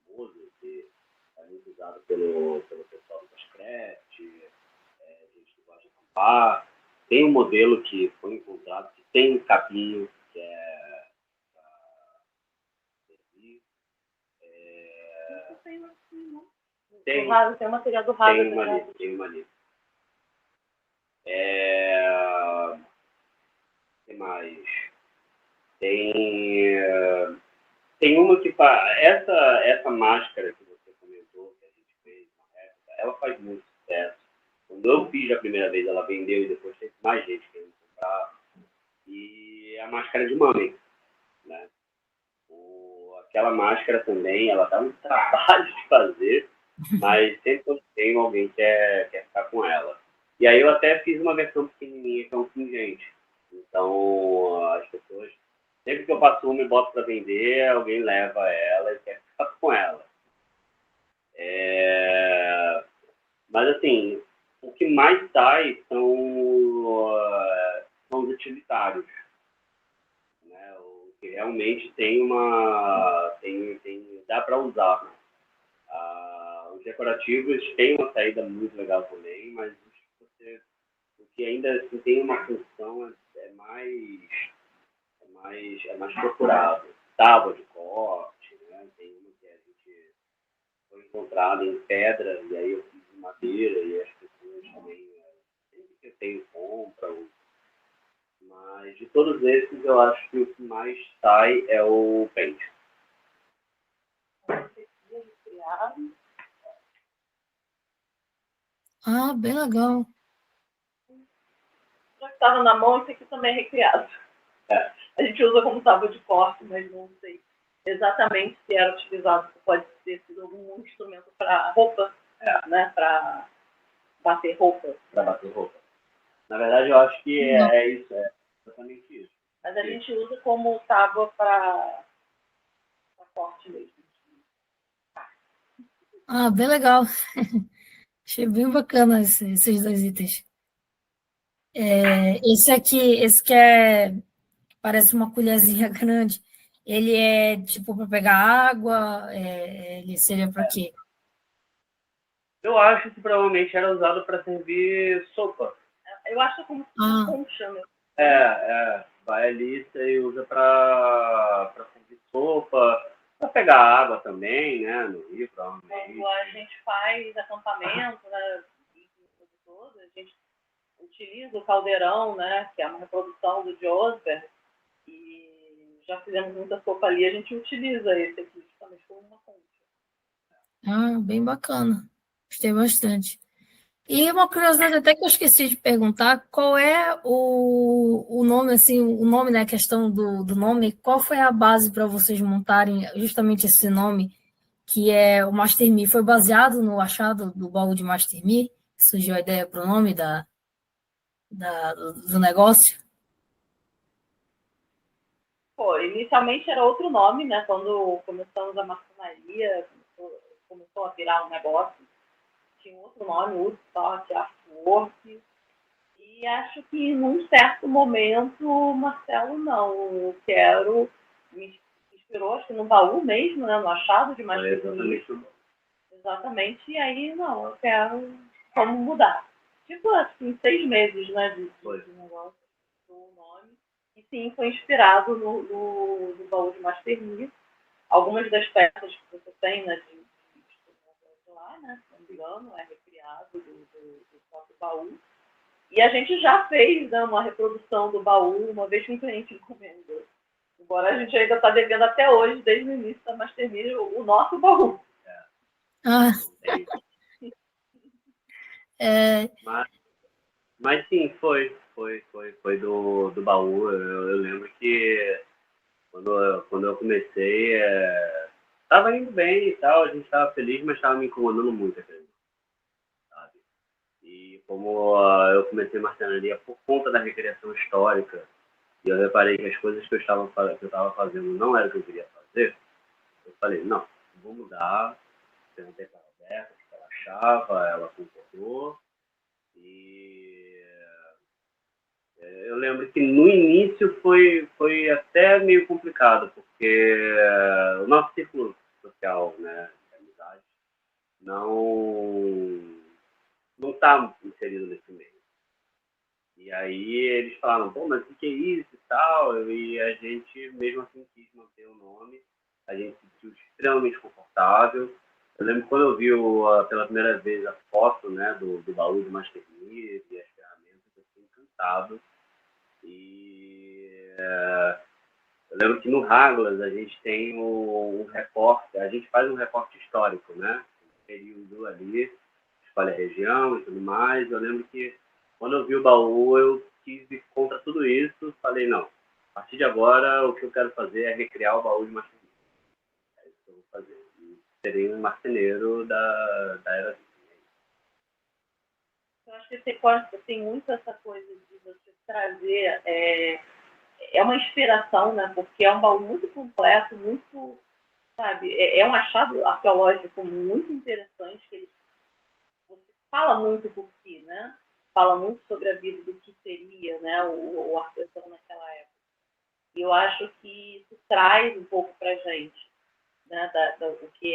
famoso, que é muito usado pelo pessoal do Bushcraft, gente que gosta de acampar. Tem um modelo que foi encontrado que tem um capinho, que é para servir. Tem o material do Raga. Tem uma ali. O que mais? Tem uma que essa máscara que você comentou, que a gente fez na época, ela faz muito sucesso. Quando eu fiz a primeira vez, ela vendeu e depois teve mais gente querendo comprar. E a máscara de mãe, né? Aquela máscara também, ela dá um trabalho de fazer, mas sempre quando tem alguém quer ficar com ela. E aí eu até fiz uma versão pequenininha que é um pingente. Então as pessoas, sempre que eu passo uma e boto para vender, alguém leva ela e quer ficar com ela. Mas, assim, o que mais sai são os utilitários, né? O que realmente dá para usar. Os decorativos têm uma saída muito legal também, mas o que ainda assim, tem uma função é mais procurado. Tábua de corte, né? Tem uma que a gente foi encontrada em pedra, e aí eu fiz em madeira, e as pessoas também sempre que eu tenho compram. Mas de todos esses, eu acho que o que mais sai é o pente. Ah, bem legal. Já que estava na mão, esse aqui também é recriado. A gente usa como tábua de corte, mas não sei exatamente se era utilizado, pode ter sido algum instrumento para roupa, né? Para bater roupa. Para bater roupa. Na verdade, eu acho que é isso, é exatamente isso. Mas a gente usa como tábua para corte mesmo. Ah, bem legal. Achei bem bacana esses dois itens. Esse que parece uma colherzinha grande, ele é tipo para pegar água, ele seria para quê? Eu acho que provavelmente era usado para servir sopa. Eu acho como Ah, concha, né? Vai ali e usa para servir sopa, para pegar água também, né? No rio, provavelmente. Quando a gente faz acampamento, né? A gente utiliza o caldeirão, né? Que é uma reprodução do Josber, e já fizemos muita sopa ali, a gente utiliza esse aqui justamente como uma concha. bem bacana. Gostei bastante. E uma curiosidade até que eu esqueci de perguntar, qual é o nome, assim, o nome, né, a questão do nome, qual foi a base para vocês montarem justamente esse nome, que é o Master Me? Foi baseado no achado do baú de Master Me, que surgiu a ideia para o nome do negócio? Pô, inicialmente era outro nome, né? Quando começamos a marcenaria, começou a virar um negócio, tinha outro nome, Woodstock, Artwork. E acho que num certo momento, Marcelo, não, eu quero, me inspirou, acho que no baú mesmo, né? No achado de mais exatamente, e aí, não, eu quero como mudar. Tipo assim, 6 meses, né, de negócio, do nome. E sim, foi inspirado no baú de Master Me. Algumas das peças que você tem, né, de lá, né, se não me engano, é recriado do próprio baú. E a gente já fez, né, uma reprodução do baú uma vez que um cliente encomendou. Embora a gente ainda está devendo até hoje, desde o início da Master Me, o nosso baú. Ah, Mas sim, foi do baú. Eu lembro que quando eu comecei, tava indo bem e tal, a gente tava feliz, mas tava me incomodando muito, sabe? E como eu comecei marcenaria por conta da recriação histórica, e eu reparei que as coisas que eu estava fazendo não era o que eu queria fazer, eu falei, não, vou mudar. Perguntei para a Roberta o que ela achava, ela concordou. E eu lembro que no início foi até meio complicado, porque o nosso círculo social, né, de amizade, não está inserido nesse meio. E aí eles falaram, pô, mas o que é isso e tal? E a gente, mesmo assim, quis manter o nome. A gente se sentiu extremamente confortável. Eu lembro quando eu vi pela primeira vez a foto, né, do baú do Master Me e as ferramentas, eu fiquei encantado. E eu lembro que no Haglas a gente tem um recorte, a gente faz um recorte histórico, né? Um período ali, escolhe a região e tudo mais. Eu lembro que quando eu vi o baú, eu quis ir contra tudo isso. Falei, não, a partir de agora o que eu quero fazer é recriar o baú de marceneiro. É isso que eu vou fazer. E serei um marceneiro da Era Viking. Eu acho que tem muito essa coisa de você trazer. É uma inspiração, né? Porque é um baú muito completo, muito sabe? É um achado arqueológico muito interessante, que ele fala muito por si, né? Fala muito sobre a vida do que seria, né, o artesão naquela época. E eu acho que isso traz um pouco para a gente, né, o que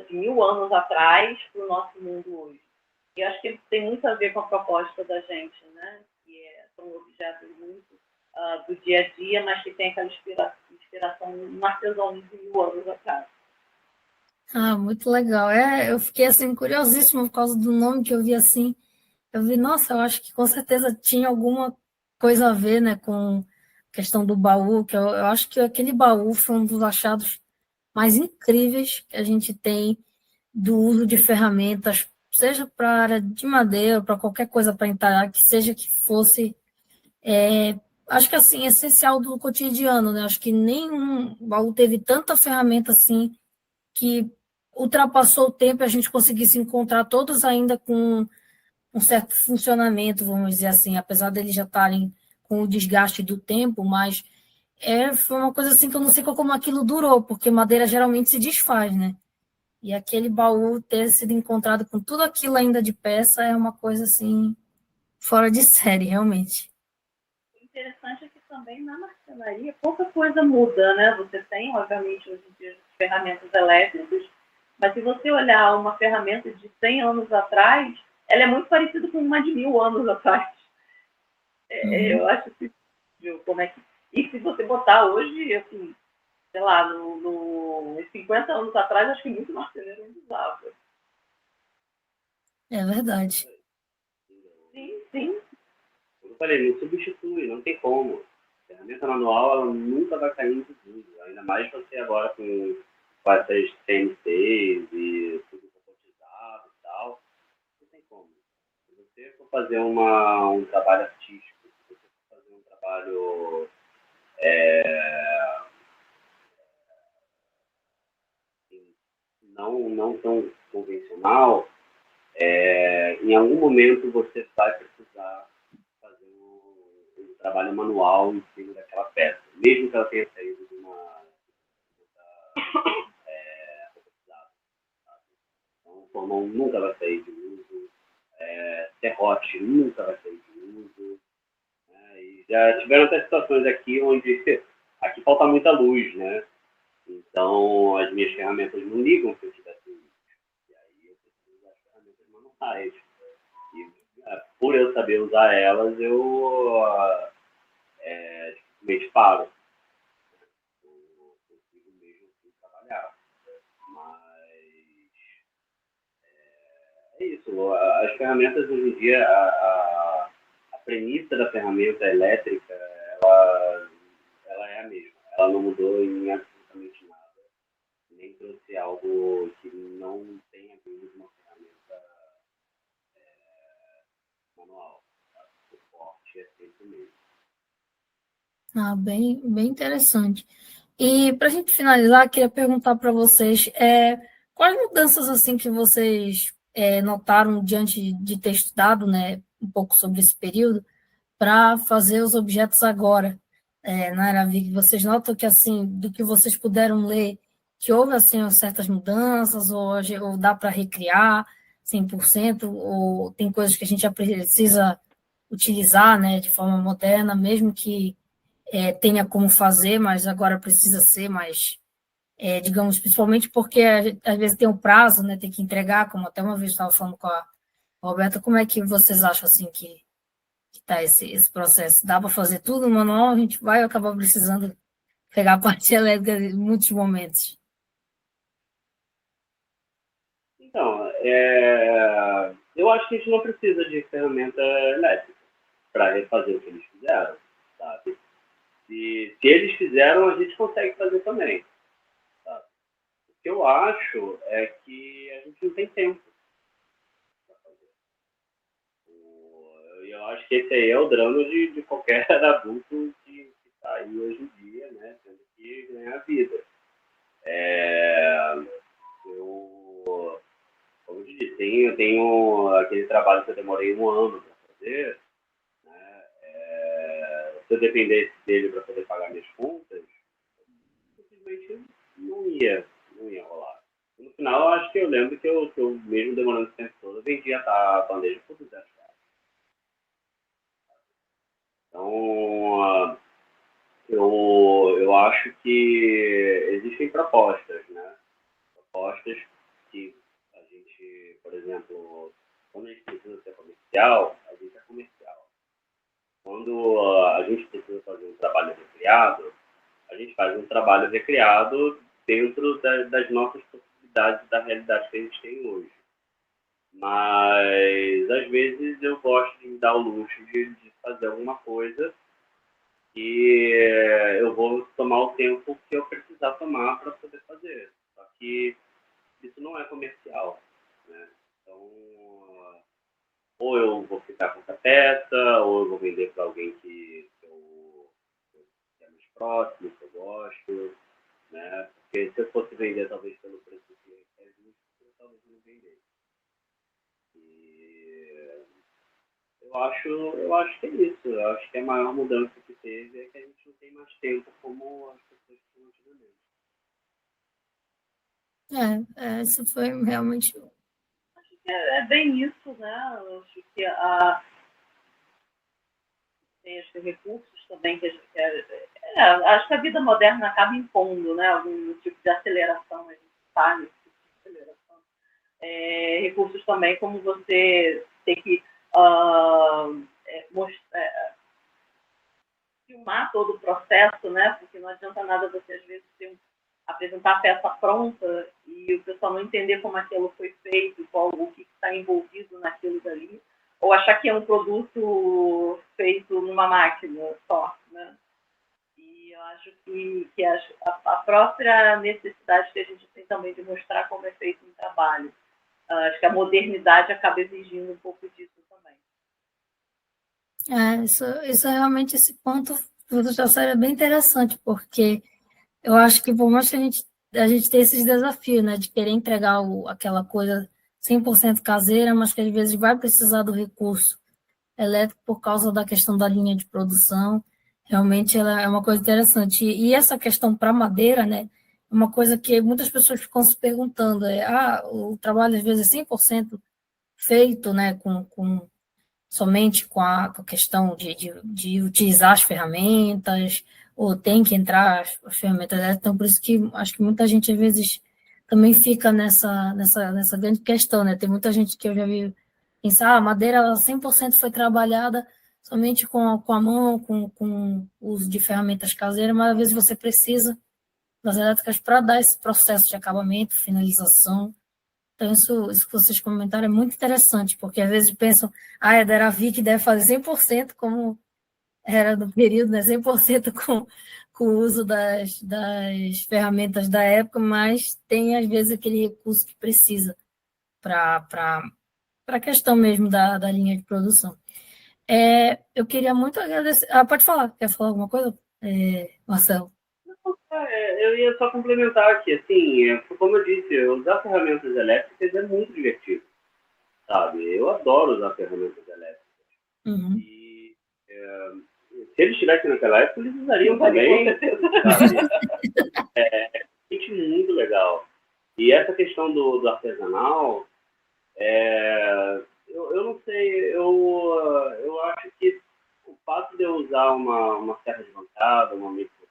de 1000 anos atrás para o nosso mundo hoje. E eu acho que tem muito a ver com a proposta da gente, né? São objetos muito do dia a dia, mas que tem aquela inspiração no artesão de 1000 anos atrás. Ah, muito legal. Eu fiquei assim curiosíssima por causa do nome que eu vi assim. Eu vi, nossa, eu acho que com certeza tinha alguma coisa a ver, né, com a questão do baú, que eu acho que aquele baú foi um dos achados mais incríveis que a gente tem do uso de ferramentas, seja para a área de madeira, para qualquer coisa para entalhar, que seja que fosse, acho que assim, essencial do cotidiano, né? Acho que nenhum baú teve tanta ferramenta assim que ultrapassou o tempo e a gente conseguisse encontrar todos ainda com um certo funcionamento, vamos dizer assim, apesar deles já estarem com o desgaste do tempo, mas foi uma coisa assim que eu não sei como aquilo durou, porque madeira geralmente se desfaz, né? E aquele baú ter sido encontrado com tudo aquilo ainda de peça é uma coisa assim, fora de série, realmente. O interessante é que também na marcenaria pouca coisa muda, né? Você tem, obviamente, hoje em dia, ferramentas elétricas, mas se você olhar uma ferramenta de 100 anos atrás, ela é muito parecida com uma de 1000 anos atrás. Eu acho que como é que. E se você botar hoje, assim, sei lá, nos 50 anos atrás, acho que muito marceneiro não usava. É verdade. Sim, sim. Como eu falei, não substitui, não tem como. A ferramenta manual ela nunca vai cair em desuso. Ainda mais você agora com essas CNCs e tudo robotizado e tal. Não tem como. Se você for fazer um trabalho artístico, se você for fazer um trabalho não tão convencional, em algum momento você vai precisar fazer um trabalho manual em cima daquela peça, mesmo que ela tenha saído de uma robotizada. Então, o formão nunca vai sair de uso, serrote nunca vai sair de uso. Né? E já tiveram até situações aqui onde aqui falta muita luz, né? Então as minhas ferramentas não ligam se eu tivesse luz. E aí eu preciso das ferramentas manuais. E por eu saber usar elas, eu dificilmente paro. Eu consigo mesmo assim trabalhar. Mas é isso. As ferramentas hoje em dia, a premissa da ferramenta elétrica, ela é a mesma. Ela não mudou em absolutamente nada. Nem trouxe algo que não tenha vindo de uma ferramenta manual. Tá? O suporte é sempre o mesmo. Ah, bem, bem interessante. E para a gente finalizar, queria perguntar para vocês quais mudanças assim que vocês notaram diante de ter estudado, né, um pouco sobre esse período, para fazer os objetos agora, na era Vig. Vocês notam que assim, do que vocês puderam ler, que houve assim certas mudanças ou dá para recriar 100%, ou tem coisas que a gente já precisa utilizar, né, de forma moderna, mesmo que tenha como fazer, mas agora precisa ser mais, digamos, principalmente porque às vezes tem um prazo, né, tem que entregar, como até uma vez estava falando com a Roberta, como é que vocês acham assim que está esse processo? Dá para fazer tudo no manual, a gente vai acabar precisando pegar a parte elétrica em muitos momentos. Então, eu acho que a gente não precisa de ferramenta elétrica para refazer o que eles fizeram, sabe? Se eles fizeram, a gente consegue fazer também. Sabe? O que eu acho é que a gente não tem tempo para fazer. Eu acho que esse aí é o drama de qualquer adulto que está aí hoje em dia, né? Tendo que ganhar vida. Eu, como eu disse, tenho aquele trabalho que eu demorei 1 ano para fazer. Né? Se eu dependesse dele para poder pagar minhas contas, simplesmente não ia. não ia rolar. No final, eu acho que eu lembro que eu mesmo demorando esse tempo todo, eu vendia a bandeja por R$200. Então, eu acho que existem propostas, né? Propostas que a gente, por exemplo, quando a gente precisa ser comercial, a gente é comercial. Quando a gente precisa fazer um trabalho recriado, a gente faz um trabalho recriado dentro das nossas possibilidades, da realidade que a gente tem hoje. Mas, às vezes, eu gosto de me dar o luxo de fazer alguma coisa e eu vou tomar o tempo que eu precisar tomar para poder fazer. Só que isso não é comercial, né? Então, ou eu vou ficar com essa peça, ou eu vou vender para alguém que é mais próximo, que eu gosto, né? Porque se eu fosse vender talvez pelo preço que é justo, eu talvez não vender. E eu acho que é isso. Eu acho que a maior mudança que teve é que a gente não tem mais tempo como as pessoas tinham antigamente. Isso foi realmente. Acho que é bem isso, né? Eu acho que tem os recursos também acho que a vida moderna acaba impondo, né? Algum tipo de aceleração, a gente está nesse tipo de aceleração. Recursos também como você ter que mostrar, filmar todo o processo, né? Porque não adianta nada você, às vezes, apresentar a peça pronta e o pessoal não entender como aquilo foi feito, o que está envolvido naquilo dali, ou achar que é um produto feito numa máquina só, né? E eu acho que a própria necessidade que a gente tem também de mostrar como é feito um trabalho. Acho que a modernidade acaba exigindo um pouco disso também. Isso realmente, esse ponto que você trouxeram é bem interessante, porque eu acho que por mais que a gente tenha esses desafios, né, de querer entregar aquela coisa 100% caseira, mas que às vezes vai precisar do recurso elétrico por causa da questão da linha de produção, realmente ela é uma coisa interessante. E essa questão para madeira, né, é uma coisa que muitas pessoas ficam se perguntando, o trabalho às vezes é 100% feito, né, somente com a questão de utilizar as ferramentas, ou tem que entrar as ferramentas elétricas. Então, por isso que acho que muita gente, às vezes, também fica nessa grande questão, né? Tem muita gente que eu já vi pensar, a madeira ela 100% foi trabalhada somente com a mão, com o uso de ferramentas caseiras, mas às vezes você precisa das elétricas para dar esse processo de acabamento, finalização. Então, isso que vocês comentaram é muito interessante, porque às vezes pensam, é da Eravic deve fazer 100%, como era no período, né? 100% com o uso das ferramentas da época, mas tem, às vezes, aquele recurso que precisa para a questão mesmo da linha de produção. Eu queria muito agradecer. Pode falar, quer falar alguma coisa, Marcelo? Eu ia só complementar aqui, assim, como eu disse, usar ferramentas elétricas é muito divertido, sabe? Eu adoro usar ferramentas elétricas. Uhum. E se eles estivessem naquela época, eles usariam também, sabe? É muito legal. E essa questão do artesanal, eu não sei, eu acho que o fato de eu usar uma serra de bancada, uma microtípica,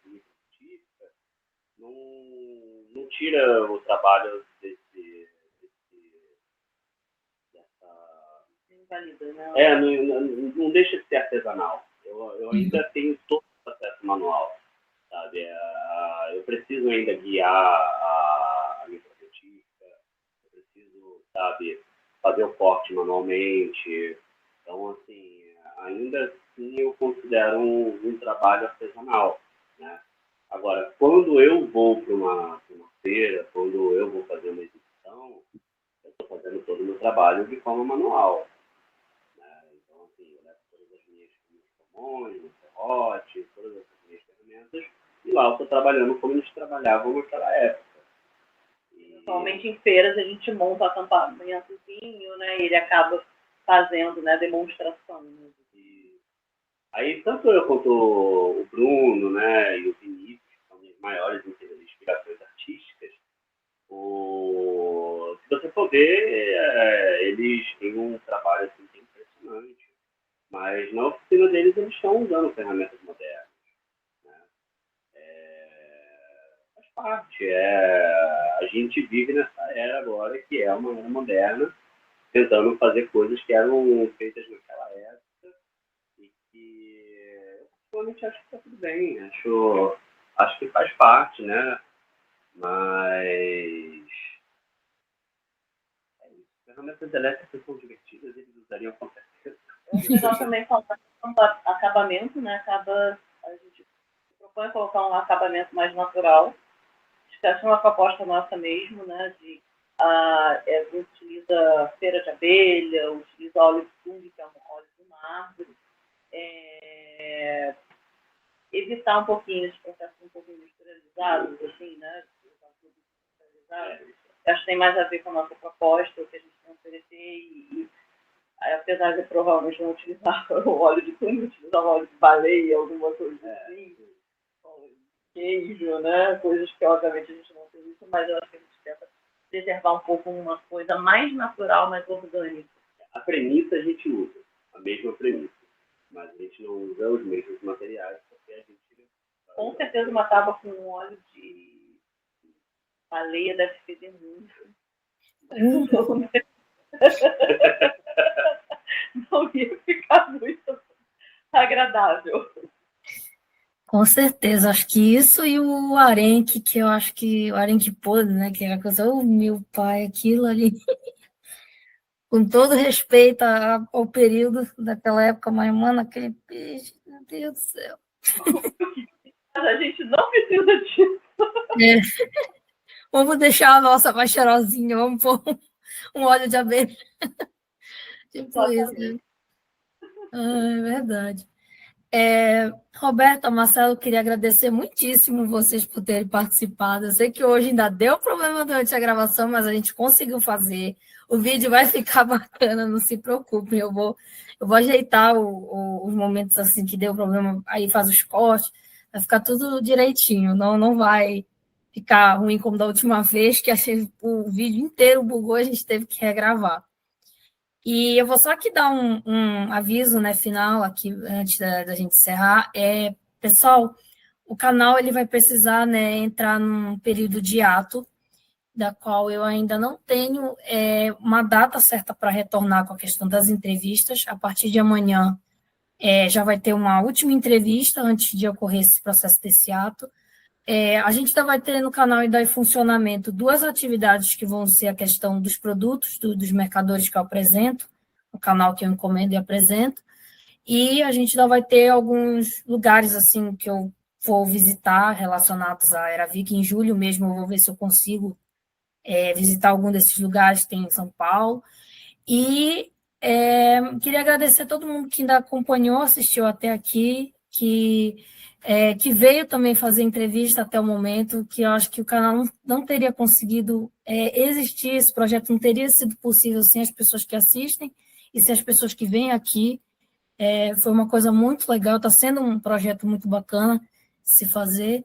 não tira o trabalho Invalida, né? Não deixa de ser artesanal. Eu ainda tenho todo o processo manual, sabe? Eu preciso ainda guiar a microtípica, eu preciso, sabe, fazer o corte manualmente. Então, assim, ainda assim eu considero um trabalho artesanal, né? Agora, quando eu vou para uma feira, quando eu vou fazer uma exibição, eu estou fazendo todo o meu trabalho de forma manual, né? Então, assim, eu levo todas as minhas comões, meu serrote, todas as minhas ferramentas, e lá eu estou trabalhando como eles trabalhavam naquela época. Atualmente em feiras a gente monta acampamentozinho, né? E ele acaba fazendo, né, demonstração. Né? Aí, tanto eu quanto o Bruno, né, e o Vinícius, que são minhas maiores inspirações artísticas, Se você for ver, eles têm um trabalho assim, que é impressionante, mas na oficina deles eles estão usando ferramentas modernas, né? Faz parte. A gente vive nessa era agora que é uma era moderna, tentando fazer coisas que eram feitas naquela época e que eu particularmente acho que está tudo bem. Acho que faz parte, né? Mas ferramentas elétricas são divertidas, eles usariam com certeza. Nós também falamos do acabamento, né? A gente propõe colocar um acabamento mais natural. Essa é uma proposta nossa mesmo, né? A gente utiliza cera de abelha, utiliza óleo de tung, que é um óleo de uma árvore. Evitar um pouquinho esse processo um pouquinho industrializado, assim, né? Acho que tem mais a ver com a nossa proposta, o que a gente tem a oferecer e apesar de provavelmente não utilizar o óleo de tung, utilizar o óleo de baleia, alguma coisa assim, queijo, né? Coisas que obviamente a gente não tem isso, mas eu acho que a gente tenta preservar um pouco uma coisa mais natural, mais orgânica. A premissa a gente usa, a mesma premissa, mas a gente não usa os mesmos materiais, porque a gente... Com certeza uma tábua com óleo de baleia deve feder muito. Não ia ficar muito agradável. Com certeza, acho que isso e o arenque, que eu acho que o arenque podre, né, que é a coisa, meu pai, aquilo ali, com todo respeito ao período daquela época, mas, mano, aquele peixe, meu Deus do céu. A gente não precisa disso. Vamos deixar a nossa mais cheirosinha, vamos pôr um óleo de abelha. Tipo isso, né? É verdade. Roberta, Marcelo, queria agradecer muitíssimo vocês por terem participado. Eu sei que hoje ainda deu problema durante a gravação, mas a gente conseguiu fazer. O vídeo vai ficar bacana, não se preocupem. Eu vou ajeitar os momentos assim que deu problema, aí faz os cortes, vai ficar tudo direitinho. Não vai ficar ruim como da última vez, que achei o vídeo inteiro bugou, a gente teve que regravar. E eu vou só aqui dar um aviso, né, final aqui antes da gente encerrar. Pessoal, o canal ele vai precisar, né, entrar num período de ato, da qual eu ainda não tenho uma data certa para retornar com a questão das entrevistas. A partir de amanhã já vai ter uma última entrevista antes de ocorrer esse processo desse ato. A gente ainda vai ter no canal ainda em funcionamento duas atividades que vão ser a questão dos produtos, dos mercadores que eu apresento, o canal que eu encomendo e apresento, e a gente ainda vai ter alguns lugares assim que eu vou visitar relacionados à Era Viking. Em julho mesmo eu vou ver se eu consigo visitar algum desses lugares que tem em São Paulo. E queria agradecer a todo mundo que ainda acompanhou, assistiu até aqui, que veio também fazer entrevista até o momento, que eu acho que o canal não teria conseguido existir, esse projeto não teria sido possível sem as pessoas que assistem e sem as pessoas que vêm aqui. Foi uma coisa muito legal, está sendo um projeto muito bacana se fazer.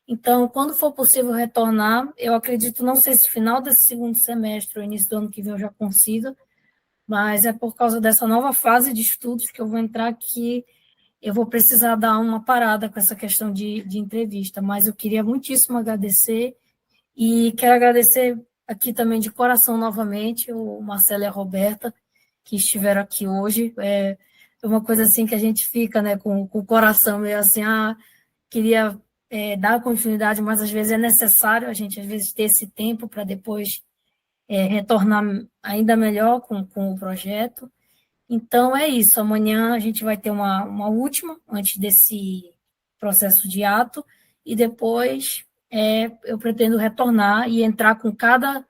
Então, quando for possível retornar, eu acredito, não sei se final desse segundo semestre ou início do ano que vem eu já consiga, mas é por causa dessa nova fase de estudos que eu vou entrar que eu vou precisar dar uma parada com essa questão de entrevista, mas eu queria muitíssimo agradecer e quero agradecer aqui também de coração novamente o Marcelo e a Roberta, que estiveram aqui hoje. É uma coisa assim que a gente fica, né, com o coração meio assim, queria dar continuidade, mas às vezes é necessário a gente, às vezes, ter esse tempo para depois retornar ainda melhor com o projeto. Então, é isso. Amanhã a gente vai ter uma última, antes desse processo de ato, e depois eu pretendo retornar e entrar com cada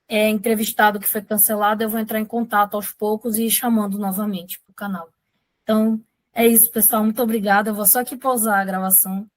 entrevistado que foi cancelado, eu vou entrar em contato aos poucos e ir chamando novamente para o canal. Então, é isso, pessoal. Muito obrigada. Eu vou só aqui pausar a gravação.